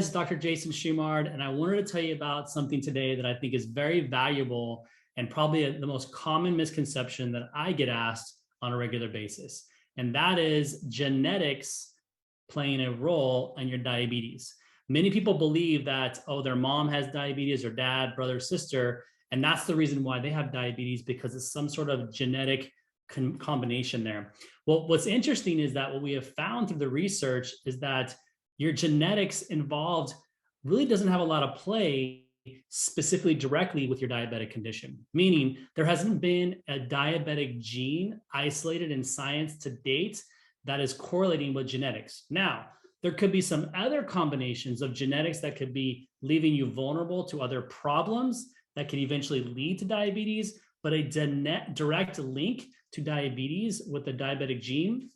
guys, Dr. Jason Schumard, and I wanted to tell you about something today that I think is very valuable and probably the most common misconception that I get asked on a regular basis. And that is genetics playing a role in your diabetes. Many people believe that, oh, their mom has diabetes or dad, brother, sister, and that's the reason why they have diabetes, because it's some sort of genetic combination there. Well, what's interesting is that what we have found through the research is that your genetics involved really doesn't have a lot of play specifically directly with your diabetic condition, meaning there hasn't been a diabetic gene isolated in science to date that is correlating with genetics. Now, there could be some other combinations of genetics that could be leaving you vulnerable to other problems that could eventually lead to diabetes, but a direct link to diabetes with the diabetic gene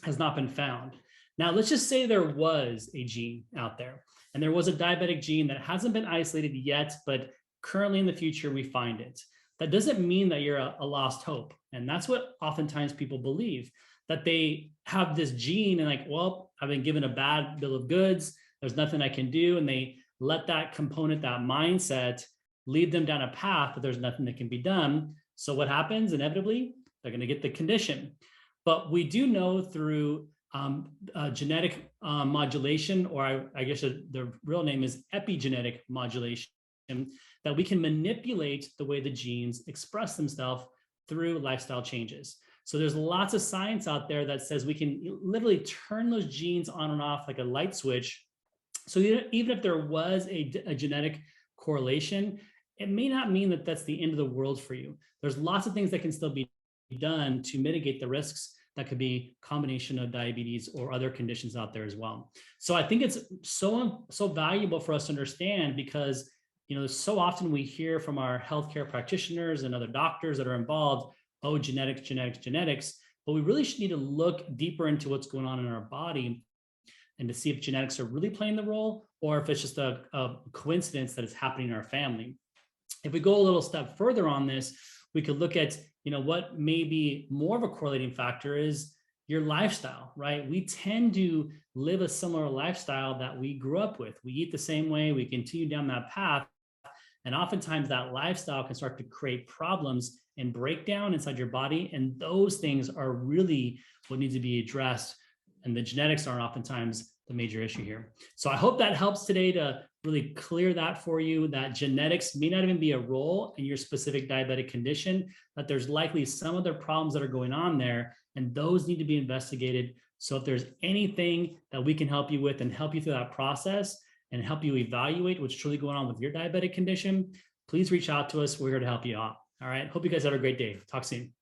has not been found. Now, let's just say there was a gene out there and there was a diabetic gene that hasn't been isolated yet, but currently in the future, we find it. That doesn't mean that you're a lost hope. And that's what oftentimes people believe, that they have this gene and like, well, I've been given a bad bill of goods. There's nothing I can do. And they let that component, that mindset, lead them down a path that there's nothing that can be done. So what happens? Inevitably, they're going to get the condition. But we do know through genetic modulation, or I guess the real name is epigenetic modulation, that we can manipulate the way the genes express themselves through lifestyle changes. So there's lots of science out there that says we can literally turn those genes on and off like a light switch. So even if there was a genetic correlation, it may not mean that that's the end of the world for you. There's lots of things that can still be done to mitigate the risks. That could be a combination of diabetes or other conditions out there as well. So I think it's so valuable for us to understand, because so often we hear from our healthcare practitioners and other doctors that are involved, oh, genetics, but we really should need to look deeper into what's going on in our body and to see if genetics are really playing the role, or if it's just a coincidence that it's happening in our family. If we go a little step further on this, we could look at what may be more of a correlating factor is your lifestyle, right? We tend to live a similar lifestyle that we grew up with. We eat the same way, we continue down that path. And oftentimes that lifestyle can start to create problems and breakdown inside your body. And those things are really what needs to be addressed. And the genetics are oftentimes the major issue here. So I hope that helps today to really clear that for you, that genetics may not even be a role in your specific diabetic condition, that there's likely some other problems that are going on there, and those need to be investigated. So if there's anything that we can help you with and help you through that process and help you evaluate what's truly going on with your diabetic condition, please reach out to us. We're here to help you out. All right. Hope you guys have a great day. Talk soon.